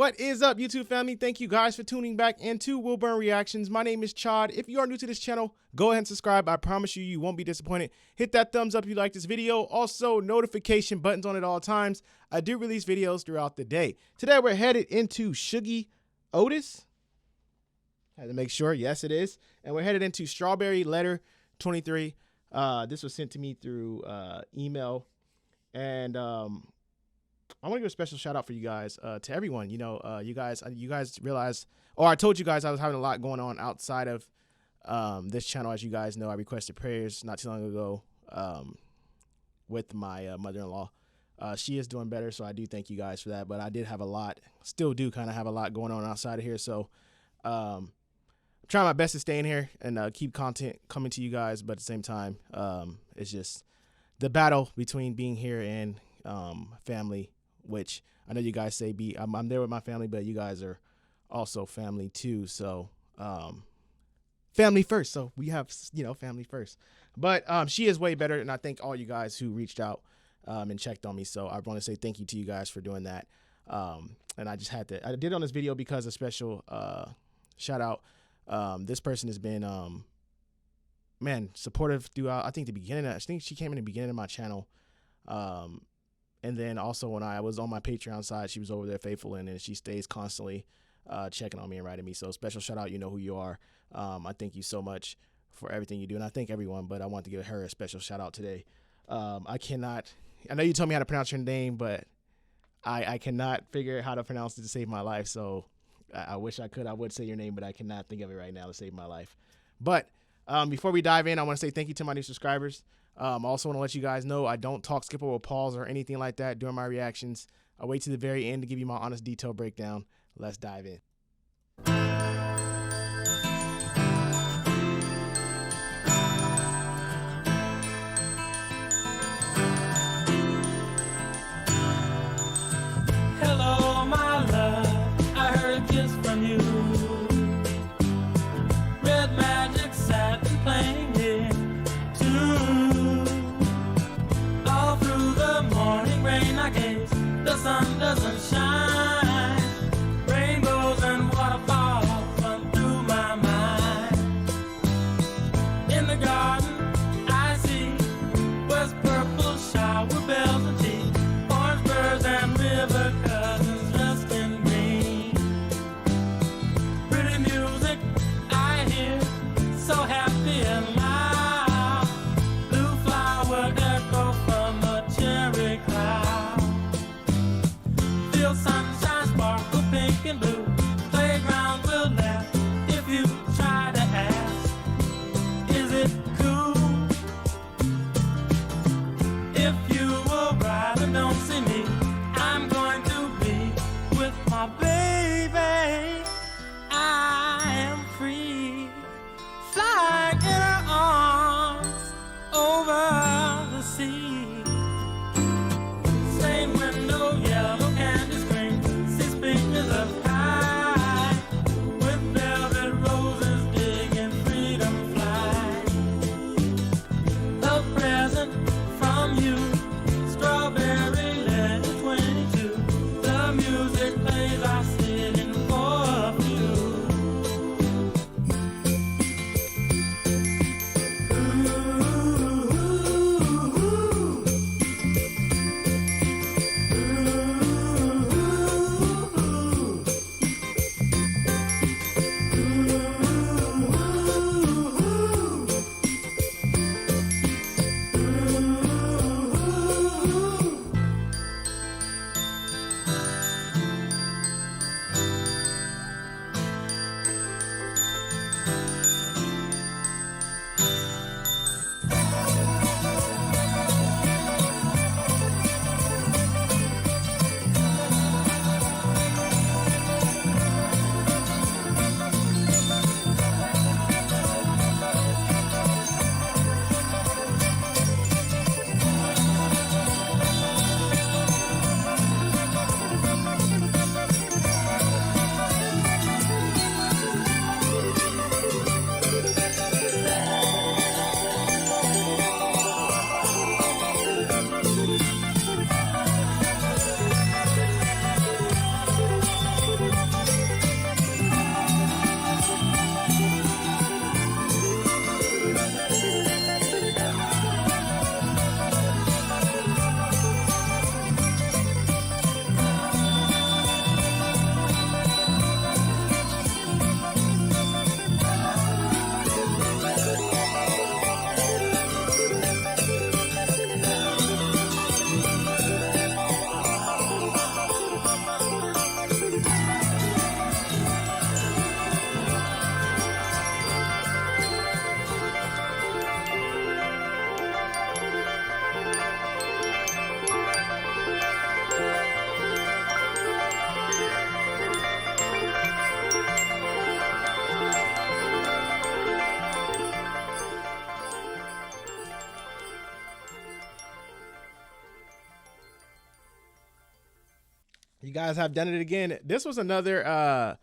What is up, YouTube family? Thank you guys for tuning back into Wilburn Reactions. My name is Chod. If you are new to this channel, go ahead and subscribe. I promise you, you won't be disappointed. Hit that thumbs up if you like this video. Also, notification buttons on at all times. I do release videos throughout the day. Today, we're headed into Shuggie, Otis. Had to make sure. Yes, it is. And we're headed into Strawberry Letter 23. This was sent to me through email. And I want to give a special shout out for you guys, to everyone. You know, you guys realize, or I told you guys I was having a lot going on outside of this channel. As you guys know, I requested prayers not too long ago with my mother-in-law. She is doing better, so I do thank you guys for that. But I did have a lot, still do kind of have a lot going on outside of here. So I'm trying my best to stay in here and keep content coming to you guys. But at the same time, it's just the battle between being here and family. Which I know you guys say I'm there with my family, but you guys are also family too. So family first. So we have, you know, family first. But she is way better, and I thank all you guys who reached out and checked on me. So I want to say thank you to you guys for doing that. And I just had to, I did it on this video because a special shout out. This person has been man, supportive throughout, I think the beginning. I think she came in the beginning of my channel. And then also when I was on my Patreon side, she was over there faithful, and then she stays constantly checking on me and writing me. So special shout out, you know who you are. I thank you so much for everything you do, and I thank everyone, but I want to give her a special shout out today. I know you told me how to pronounce your name, but I cannot figure out how to pronounce it to save my life. So I wish I could. I would say your name, but I cannot think of it right now to save my life. But before we dive in, I want to say thank you to my new subscribers. I also want to let you guys know I don't talk, skip, or pause or anything like that during my reactions. I wait to the very end to give you my honest, detailed breakdown. Let's dive in. Hello, my love, I heard a kiss from you. Red magic sat and playing it too. All through the morning rain, I guess the sun doesn't shine. Rainbows You guys have done it again. This was another a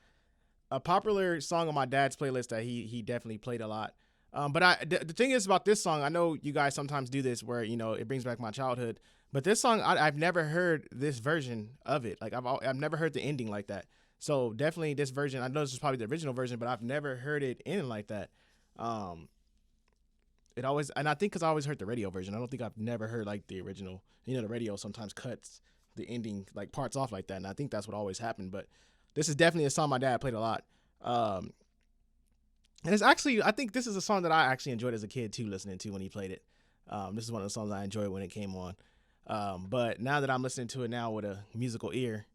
popular song on my dad's playlist that he definitely played a lot. But the thing is about this song, I know you guys sometimes do this where, you know, it brings back my childhood. But this song, I've never heard this version of it. Like I've never heard the ending like that. So definitely this version, I know this is probably the original version, but I've never heard it ending like that. It always, and I think because I always heard the radio version. I don't think I've never heard like the original. You know, the radio sometimes cuts the ending like parts off like that, and I think that's what always happened. But this is definitely a song my dad played a lot. And it's actually, I think this is a song that I actually enjoyed as a kid too, listening to when he played it. This is one of the songs I enjoyed when it came on. But now that I'm listening to it now with a musical ear,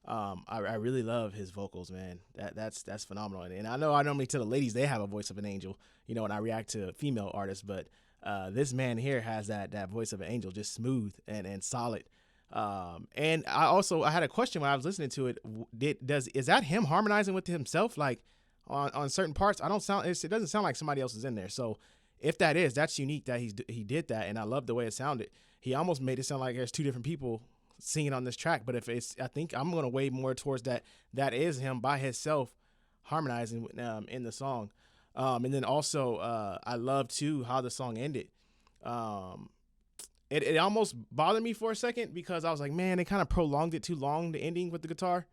I really love his vocals, man. That's phenomenal. And I know I normally tell the ladies they have a voice of an angel, you know, when I react to female artists, but this man here has that voice of an angel, just smooth and solid. And I had a question when I was listening to it. Is that him harmonizing with himself? Like on certain parts, it doesn't sound like somebody else is in there. So if that is, that's unique that he did that. And I love the way it sounded. He almost made it sound like there's two different people singing on this track. But I think I'm going to weigh more towards that is him by himself harmonizing in the song. And then also, I love too how the song ended. It almost bothered me for a second because I was like, man, they kind of prolonged it too long, the ending with the guitar,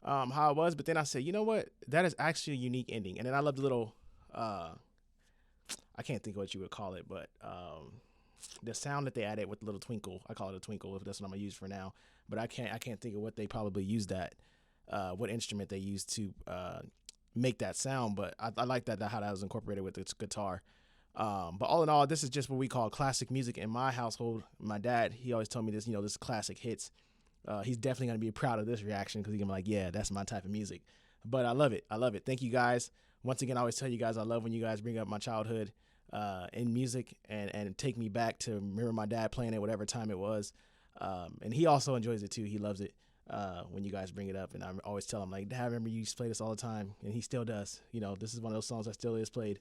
how it was. But then I said, you know what? That is actually a unique ending. And then I love the little, I can't think of what you would call it, but the sound that they added with the little twinkle. I call it a twinkle if that's what I'm gonna use for now. But I can't think of what they probably used that, what instrument they used to make that sound. But I like how that was incorporated with its guitar. But all in all, this is just what we call classic music in my household. My dad, he always told me this, you know, this classic hits. He's definitely going to be proud of this reaction because he's going to be like, yeah, that's my type of music. But I love it. I love it. Thank you guys. Once again, I always tell you guys, I love when you guys bring up my childhood in music and take me back to remember my dad playing it, whatever time it was. And he also enjoys it too. He loves it when you guys bring it up. And I always tell him, like, Dad, I remember you used to play this all the time. And he still does. You know, this is one of those songs that still is played.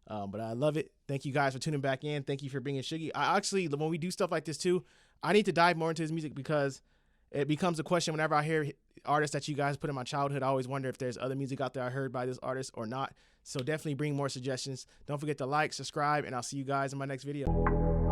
But I love it. Thank you guys for tuning back in. Thank you for bringing Shuggie. I actually, when we do stuff like this too, I need to dive more into his music because it becomes a question whenever I hear artists that you guys put in my childhood. I always wonder if there's other music out there I heard by this artist or not. So definitely bring more suggestions. Don't forget to like, subscribe, and I'll see you guys in my next video.